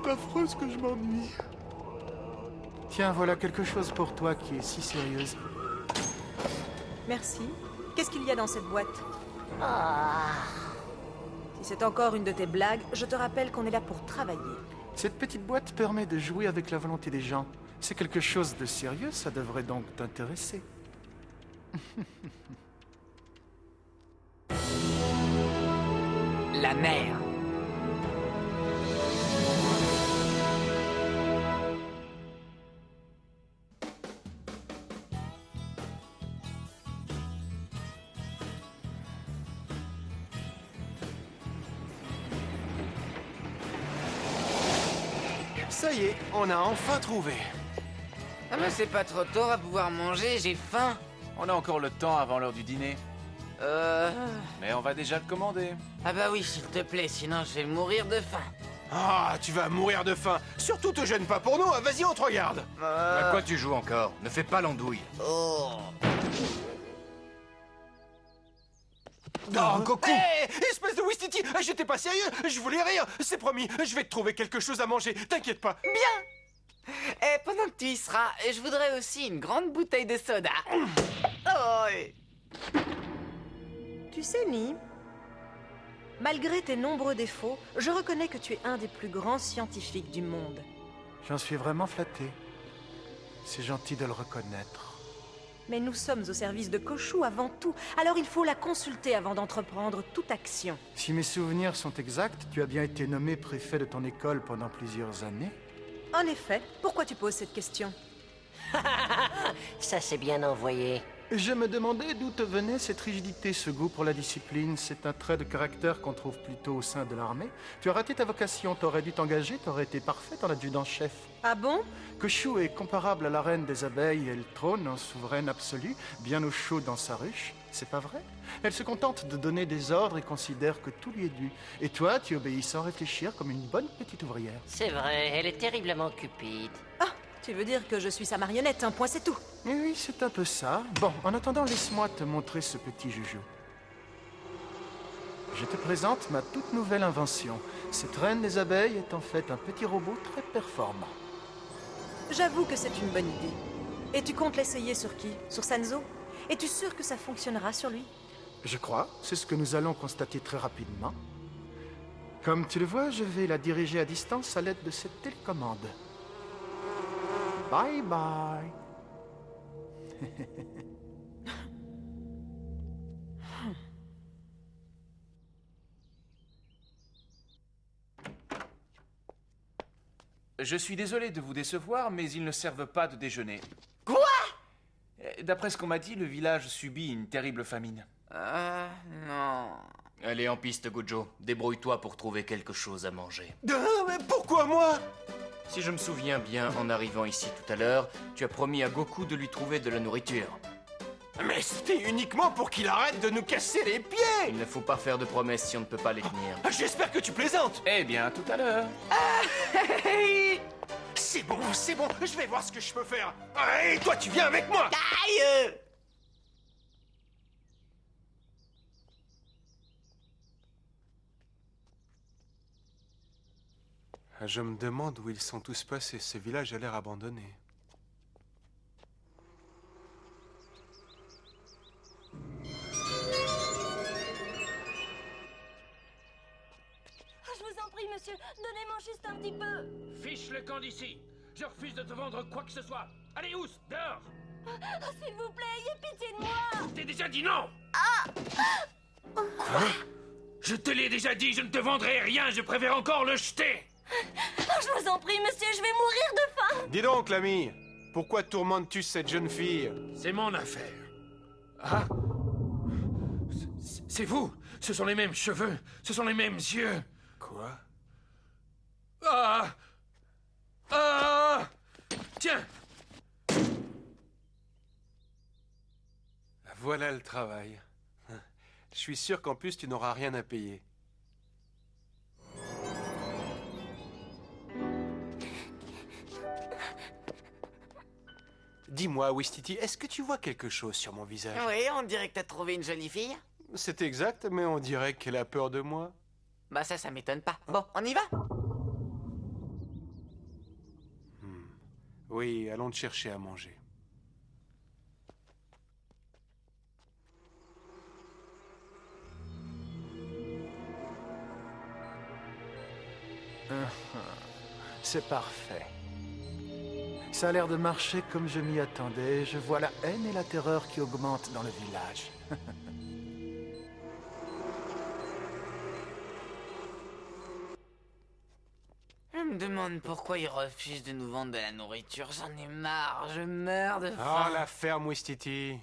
C'est affreux ce que je m'ennuie. Tiens, voilà quelque chose pour toi qui est si sérieuse. Merci. Qu'est-ce qu'il y a dans cette boîte? Ah, Si c'est encore une de tes blagues, je te rappelle qu'on est là pour travailler. Cette petite boîte permet de jouer avec la volonté des gens. C'est quelque chose de sérieux, ça devrait donc t'intéresser. La mer. Ça y est, on a enfin trouvé. Ah bah c'est pas trop tôt, on va pouvoir manger, j'ai faim. On a encore le temps avant l'heure du dîner. Mais on va déjà le commander. Ah bah oui, s'il te plaît, sinon je vais mourir de faim. Ah, tu vas mourir de faim. Surtout te gêne pas pour nous, hein. Vas-y, on te regarde. À quoi tu joues encore? Ne fais pas l'andouille. Oh. Oh, Goku! Hé, espèce de Wistiti! J'étais pas sérieux, je voulais rire, c'est promis, je vais te trouver quelque chose à manger, t'inquiète pas. Bien. Et pendant que tu y seras, je voudrais aussi une grande bouteille de soda. Oh. Tu sais, Mi, malgré tes nombreux défauts, je reconnais que tu es un des plus grands scientifiques du monde. J'en suis vraiment flatté. C'est gentil de le reconnaître. Mais nous sommes au service de Koshou avant tout, alors il faut la consulter avant d'entreprendre toute action. Si mes souvenirs sont exacts, tu as bien été nommé préfet de ton école pendant plusieurs années. En effet, pourquoi tu poses cette question? ça c'est bien envoyé. Je me demandais d'où te venait cette rigidité, ce goût pour la discipline. C'est un trait de caractère qu'on trouve plutôt au sein de l'armée. Tu as raté ta vocation, t'aurais dû t'engager, t'aurais été parfait en adjudant-chef. Ah bon? Koshou est comparable à la reine des abeilles. Elle trône en souveraine absolue, bien au chaud dans sa ruche. C'est pas vrai? Elle se contente de donner des ordres et considère que tout lui est dû. Et toi, tu obéis sans réfléchir comme une bonne petite ouvrière. C'est vrai, elle est terriblement cupide. Ah, tu veux dire que je suis sa marionnette, un point c'est tout. Oui, c'est un peu ça. Bon, en attendant, laisse-moi te montrer ce petit joujou. Je te présente ma toute nouvelle invention. Cette reine des abeilles est en fait un petit robot très performant. J'avoue que c'est une bonne idée. Et tu comptes l'essayer sur qui? Sur Sanzo? Es-tu sûr que ça fonctionnera sur lui? Je crois, c'est ce que nous allons constater très rapidement. Comme tu le vois, je vais la diriger à distance à l'aide de cette télécommande. Bye bye. Je suis désolé de vous décevoir, mais ils ne servent pas de déjeuner. Quoi? D'après ce qu'on m'a dit, le village subit une terrible famine. Non. Allez en piste, Gojo. Débrouille-toi pour trouver quelque chose à manger. Mais pourquoi moi? Si je me souviens bien, en arrivant ici tout à l'heure, tu as promis à Goku de lui trouver de la nourriture. Mais c'était uniquement pour qu'il arrête de nous casser les pieds. Il ne faut pas faire de promesses si on ne peut pas les tenir. J'espère que tu plaisantes. Eh bien, à tout à l'heure. C'est bon, je vais voir ce que je peux faire. Et toi, tu viens avec moi. Aïe! Je me demande où ils sont tous passés. Ce village a l'air abandonné. Je vous en prie, monsieur, donnez-moi juste un petit peu. Fiche le camp d'ici. Je refuse de te vendre quoi que ce soit. Allez, Ous, dehors. Oh, s'il vous plaît, ayez pitié de moi. Je t'ai déjà dit non. Quoi? Je te l'ai déjà dit, je ne te vendrai rien. Je préfère encore le jeter. Oh, je vous en prie, monsieur, je vais mourir de faim. Dis donc, l'ami, pourquoi tourmentes-tu cette jeune fille? C'est mon affaire. Ah? C'est vous. Ce sont les mêmes cheveux. Ce sont les mêmes yeux. Quoi? Ah! Ah! Tiens! Voilà le travail. Je suis sûr qu'en plus, tu n'auras rien à payer. Dis-moi, Wistiti, est-ce que tu vois quelque chose sur mon visage? Oui, on dirait que t'as trouvé une jolie fille. C'est exact, mais on dirait qu'elle a peur de moi. Bah ça m'étonne pas. Bon, on y va? Oui, allons te chercher à manger. C'est parfait. Ça a l'air de marcher comme je m'y attendais. Je vois la haine et la terreur qui augmentent dans le village. Je me demande pourquoi ils refusent de nous vendre de la nourriture. J'en ai marre, je meurs de faim. Oh, la ferme, Ouistiti.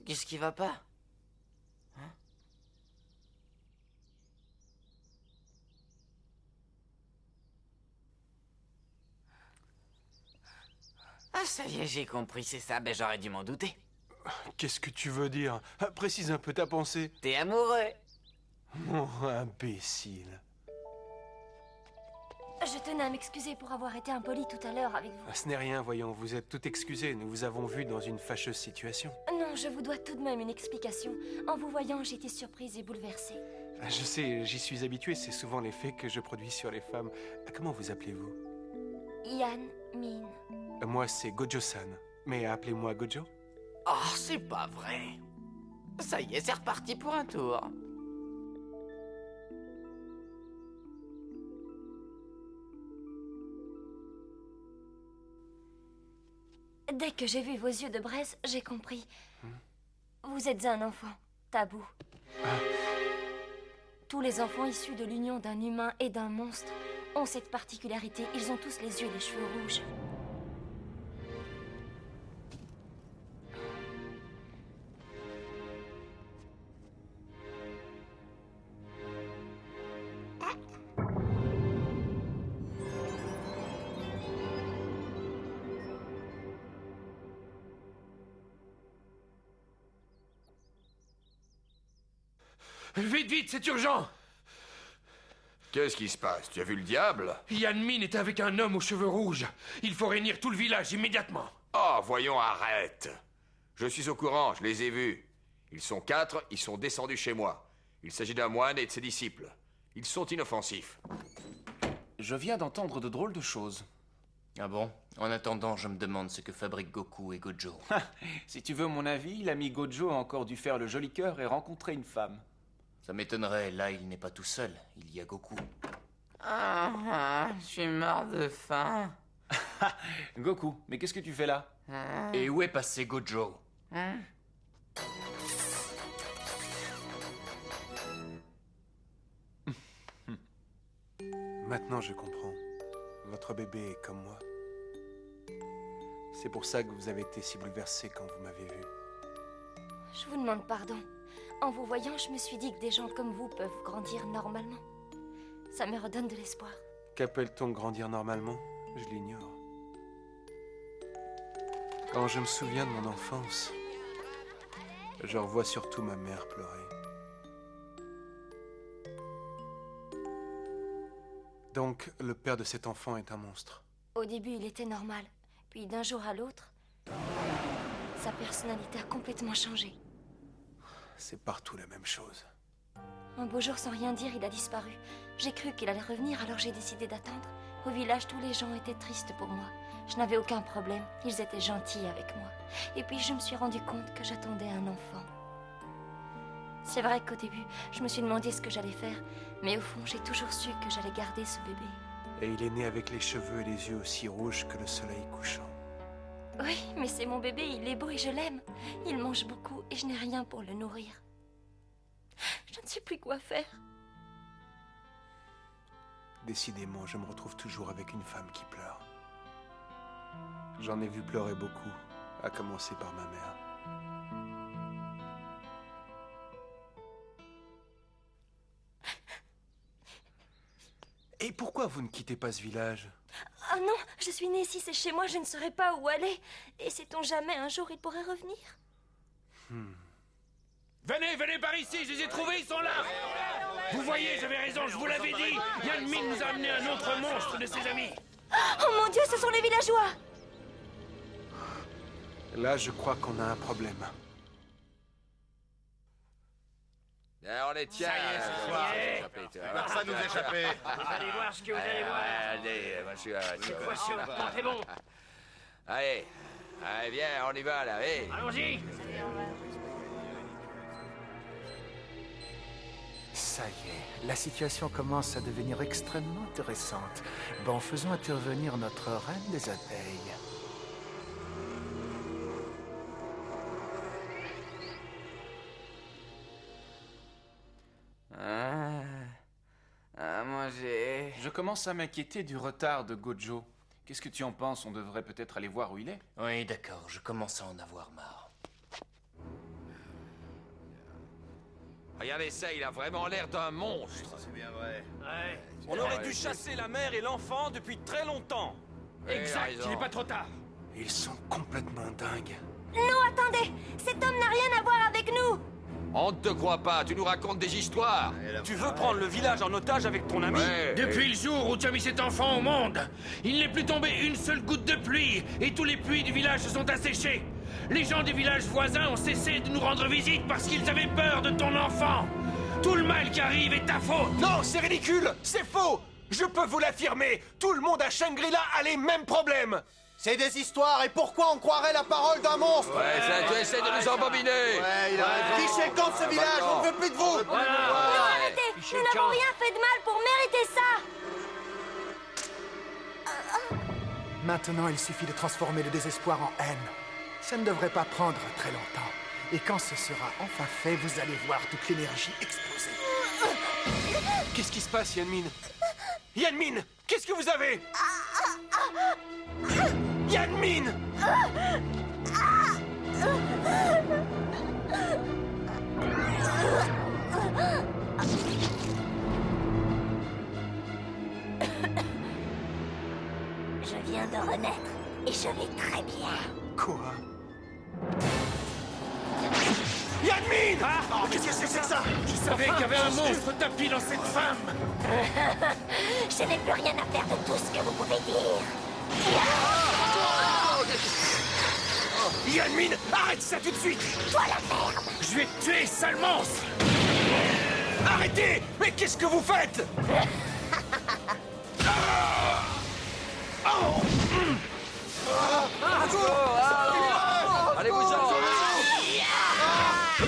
Qu'est-ce qui va pas? Ah, ça y est, j'ai compris, c'est ça. Ben, j'aurais dû m'en douter. Qu'est-ce que tu veux dire? Précise un peu ta pensée. T'es amoureux. Oh, imbécile. Je tenais à m'excuser pour avoir été impoli tout à l'heure avec vous. Ce n'est rien, voyons. Vous êtes tout excusé. Nous vous avons vu dans une fâcheuse situation. Non, je vous dois tout de même une explication. En vous voyant, j'étais surprise et bouleversée. Je sais, j'y suis habitué. C'est souvent l'effet que je produis sur les femmes. Comment vous appelez-vous? Yan Min. Moi, c'est Gojo-san. Mais appelez-moi Gojo. Oh, c'est pas vrai. Ça y est, c'est reparti pour un tour. Dès que j'ai vu vos yeux de braise, j'ai compris. Vous êtes un enfant, tabou. Tous les enfants issus de l'union d'un humain et d'un monstre ont cette particularité. Ils ont tous les yeux et les cheveux rouges. Vite, vite, c'est urgent! Qu'est-ce qui se passe? Tu as vu le diable? Yan Min est avec un homme aux cheveux rouges. Il faut réunir tout le village immédiatement. Oh, voyons, arrête! Je suis au courant, je les ai vus. Ils sont 4, ils sont descendus chez moi. Il s'agit d'un moine et de ses disciples. Ils sont inoffensifs. Je viens d'entendre de drôles de choses. Ah bon? En attendant, je me demande ce que fabriquent Goku et Gojo. Si tu veux mon avis, l'ami Gojo a encore dû faire le joli cœur et rencontrer une femme. Ça m'étonnerait, là il n'est pas tout seul, il y a Goku. Je suis mort de faim. Goku, mais qu'est-ce que tu fais là? Et où est passé Gojo? Maintenant, je comprends. Votre bébé est comme moi. C'est pour ça que vous avez été si bouleversé quand vous m'avez vu. Je vous demande pardon. En vous voyant, je me suis dit que des gens comme vous peuvent grandir normalement. Ça me redonne de l'espoir. Qu'appelle-t-on grandir normalement? Je l'ignore. Quand je me souviens de mon enfance, je revois surtout ma mère pleurer. Donc, le père de cet enfant est un monstre. Au début, il était normal. Puis d'un jour à l'autre, sa personnalité a complètement changé. C'est partout la même chose. Un beau jour, sans rien dire, il a disparu. J'ai cru qu'il allait revenir, alors j'ai décidé d'attendre. Au village, tous les gens étaient tristes pour moi. Je n'avais aucun problème. Ils étaient gentils avec moi. Et puis, je me suis rendu compte que j'attendais un enfant. C'est vrai qu'au début, je me suis demandé ce que j'allais faire. Mais au fond, j'ai toujours su que j'allais garder ce bébé. Et il est né avec les cheveux et les yeux aussi rouges que le soleil couchant. Oui, mais c'est mon bébé, il est beau et je l'aime. Il mange beaucoup et je n'ai rien pour le nourrir. Je ne sais plus quoi faire. Décidément, je me retrouve toujours avec une femme qui pleure. J'en ai vu pleurer beaucoup, à commencer par ma mère. Et pourquoi vous ne quittez pas ce village? Ah non, je suis née ici, c'est chez moi, je ne saurais pas où aller. Et sait-on jamais, un jour, il pourrait revenir? Venez, venez par ici, je les ai trouvés, ils sont là! Vous voyez, j'avais raison, je vous l'avais dit! Yan Min nous a amené un autre monstre de ses amis! Oh mon Dieu, ce sont les villageois! Là, je crois qu'on a un problème. On les tient. Ça y est, ce soir. Ça nous échapper. Vous allez voir ce que vous allez voir. Allez, monsieur. Cette fois-ci, on va c'est bon. Allez, viens, on y va là, allez. Allons-y. Ça y est, la situation commence à devenir extrêmement intéressante. Bon, faisons intervenir notre reine des abeilles. À manger. Je commence à m'inquiéter du retard de Gojo. Qu'est-ce que tu en penses? On devrait peut-être aller voir où il est. Oui, d'accord, je commence à en avoir marre. Regardez ça, il a vraiment l'air d'un monstre. C'est bien vrai. Ouais. On aurait dû chasser la mère et l'enfant depuis très longtemps. Exact, il n'est pas trop tard. Ils sont complètement dingues. Non, attendez! Cet homme n'a rien à voir avec nous! On ne te croit pas, tu nous racontes des histoires. Tu veux prendre le village en otage avec ton ami? Ouais, Depuis le jour où tu as mis cet enfant au monde, il n'est plus tombé une seule goutte de pluie et tous les puits du village se sont asséchés. Les gens des villages voisins ont cessé de nous rendre visite parce qu'ils avaient peur de ton enfant. Tout le mal qui arrive est ta faute. Non, c'est ridicule! C'est faux! Je peux vous l'affirmer, tout le monde à Shangri-La a les mêmes problèmes! C'est des histoires, et pourquoi on croirait la parole d'un monstre? Ouais, ça, tu essaies de nous embobiner. Ouais, il a raison. Fichez le camp de ce village, on ne veut plus de vous! Non, arrêtez! Nous n'avons rien fait de mal pour mériter ça! Maintenant, il suffit de transformer le désespoir en haine. Ça ne devrait pas prendre très longtemps. Et quand ce sera enfin fait, vous allez voir toute l'énergie exploser. Qu'est-ce qui se passe, Yanmin? Yanmin, qu'est-ce que vous avez? Yanmin! Je viens de renaître et je vais très bien. Quoi? Yanmin! Oh, qu'est-ce que c'est que ça? Je savais qu'il y avait un monstre tapis dans cette femme. Je n'ai plus rien à faire de tout ce que vous pouvez dire. Yanmin, arrête ça tout de suite! Toi la ferme! Je vais te tuer, sale monstre. Arrêtez! Mais qu'est-ce que vous faites? Allez-vous-en.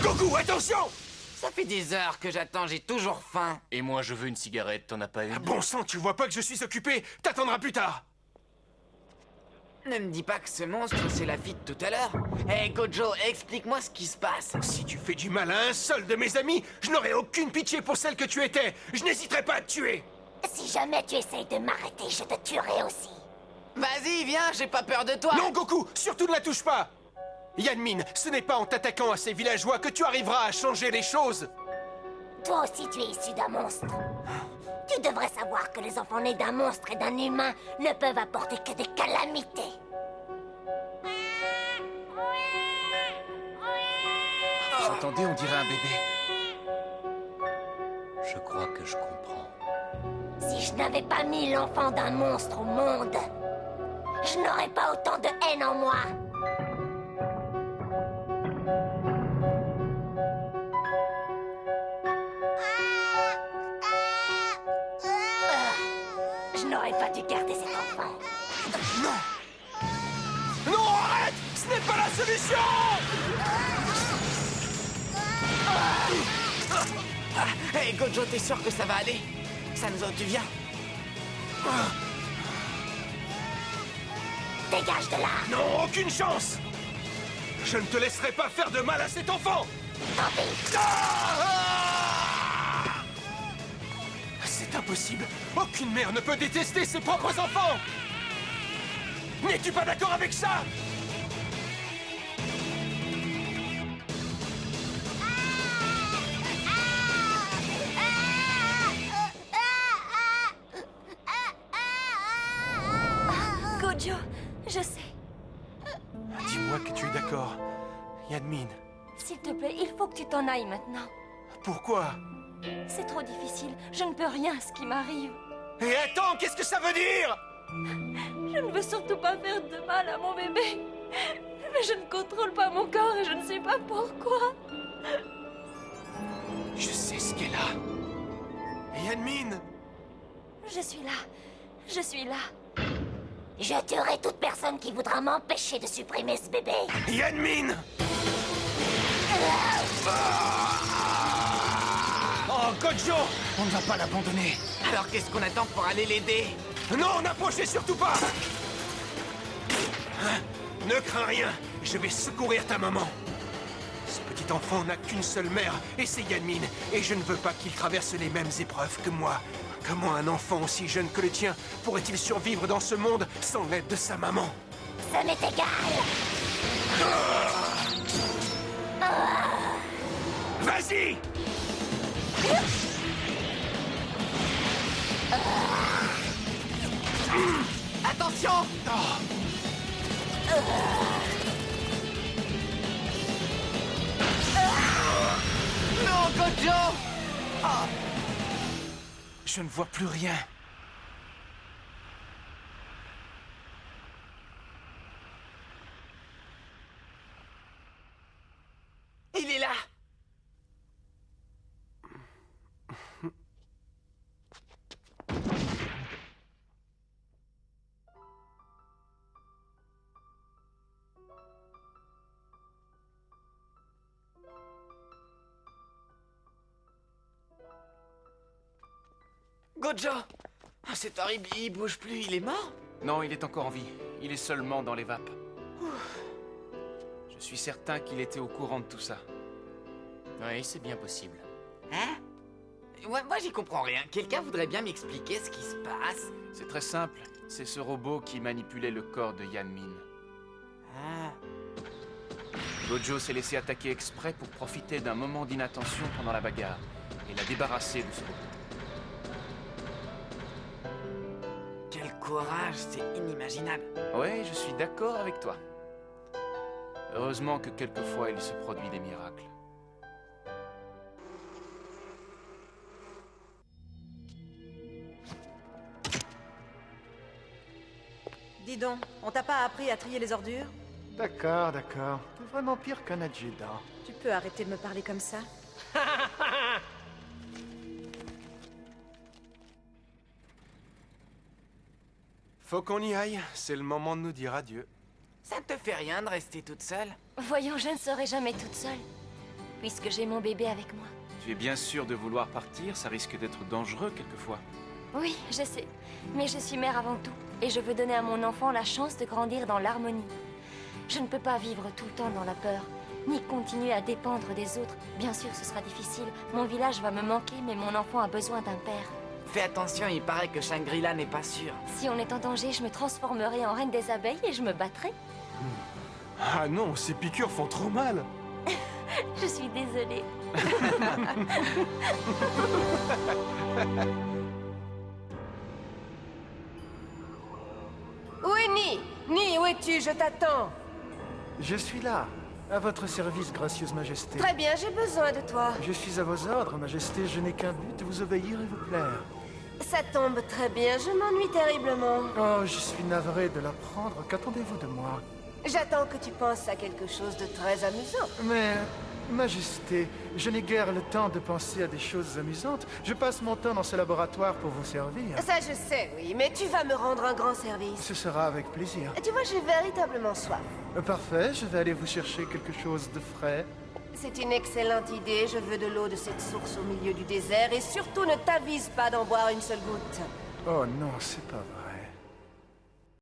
Goku, attention! Ça fait des heures que j'attends, j'ai toujours faim. Et moi, je veux une cigarette, t'en as pas une? Bon sang, tu vois pas que je suis occupé? T'attendras plus tard! Ne me dis pas que ce monstre, c'est la fille de tout à l'heure. Hé, Gojo, explique-moi ce qui se passe. Si tu fais du mal à un seul de mes amis, je n'aurai aucune pitié pour celle que tu étais. Je n'hésiterai pas à te tuer. Si jamais tu essayes de m'arrêter, je te tuerai aussi. Vas-y, viens, j'ai pas peur de toi. Non, Goku, surtout ne la touche pas. Yanmin, ce n'est pas en t'attaquant à ces villageois que tu arriveras à changer les choses. Toi aussi, tu es issu d'un monstre. Tu devrais savoir que les enfants nés d'un monstre et d'un humain ne peuvent apporter que des calamités. Vous entendez, on dirait un bébé. Je crois que je comprends. Si je n'avais pas mis l'enfant d'un monstre au monde, je n'aurais pas autant de haine en moi. Je n'aurais pas dû garder cet enfant. Non, arrête! Ce n'est pas la solution! Hé, Gojo, t'es sûr que ça va aller? Sanzo, tu viens? Dégage de là! Non, aucune chance! Je ne te laisserai pas faire de mal à cet enfant! C'est impossible! Aucune mère ne peut détester ses propres enfants! N'es-tu pas d'accord avec ça? Gojo, je sais. Dis-moi que tu es d'accord, Yanmin. S'il te plaît, il faut que tu t'en ailles maintenant. Pourquoi? C'est trop difficile. Je ne peux rien à ce qui m'arrive. Et attends, qu'est-ce que ça veut dire? Je ne veux surtout pas faire de mal à mon bébé. Mais je ne contrôle pas mon corps et je ne sais pas pourquoi. Je sais Qu'est-ce qu'elle a? Yanmin! Je suis là. Je suis là. Je tuerai toute personne qui voudra m'empêcher de supprimer ce bébé. Yanmin! Oh, Gojo! On ne va pas l'abandonner. Alors qu'est-ce qu'on attend pour aller l'aider? Non, n'approchez surtout pas! Hein? Ne crains rien, je vais secourir ta maman. Ce petit enfant n'a qu'une seule mère, et c'est Yanmin. Et je ne veux pas qu'il traverse les mêmes épreuves que moi. Comment un enfant aussi jeune que le tien pourrait-il survivre dans ce monde sans l'aide de sa maman? Ça m'est égal. Vas-y! Attention! Non, Gojo! Je ne vois plus rien. Il est là! Gojo! Ah, c'est horrible, il bouge plus, il est mort? Non, il est encore en vie. Il est seulement dans les vapes. Je suis certain qu'il était au courant de tout ça. Oui, c'est bien possible. Hein? Moi j'y comprends rien. Quelqu'un voudrait bien m'expliquer ce qui se passe? C'est très simple. C'est ce robot qui manipulait le corps de Yanmin. Ah. Gojo s'est laissé attaquer exprès pour profiter d'un moment d'inattention pendant la bagarre et l'a débarrassé de ce robot. Quel courage, c'est inimaginable. Oui, je suis d'accord avec toi. Heureusement que quelquefois il se produit des miracles. Dis donc, on t'a pas appris à trier les ordures? D'accord, d'accord. T'es vraiment pire qu'un adjudant. Tu peux arrêter de me parler comme ça? Faut qu'on y aille, c'est le moment de nous dire adieu. Ça ne te fait rien de rester toute seule? Voyons, je ne serai jamais toute seule, puisque j'ai mon bébé avec moi. Tu es bien sûr de vouloir partir, ça risque d'être dangereux quelquefois. Oui, je sais, mais je suis mère avant tout, et je veux donner à mon enfant la chance de grandir dans l'harmonie. Je ne peux pas vivre tout le temps dans la peur, ni continuer à dépendre des autres. Bien sûr, ce sera difficile, mon village va me manquer, mais mon enfant a besoin d'un père. Fais attention, il paraît que Shangri-La n'est pas sûr. Si on est en danger, je me transformerai en reine des abeilles et je me battrai. Ah non, ces piqûres font trop mal. Je suis désolée. Où est Ni? Ni, où es-tu? Je t'attends. Je suis là, à votre service, gracieuse majesté. Très bien, j'ai besoin de toi. Je suis à vos ordres, majesté, je n'ai qu'un but, vous obéir et vous plaire. Ça tombe très bien, je m'ennuie terriblement. Oh, je suis navré de l'apprendre, qu'attendez-vous de moi? J'attends que tu penses à quelque chose de très amusant. Mais, majesté, je n'ai guère le temps de penser à des choses amusantes. Je passe mon temps dans ce laboratoire pour vous servir. Ça je sais, oui, mais tu vas me rendre un grand service. Ce sera avec plaisir. Tu vois, j'ai véritablement soif. Parfait, je vais aller vous chercher quelque chose de frais. C'est une excellente idée, je veux de l'eau de cette source au milieu du désert et surtout ne t'avise pas d'en boire une seule goutte. Oh non, c'est pas vrai.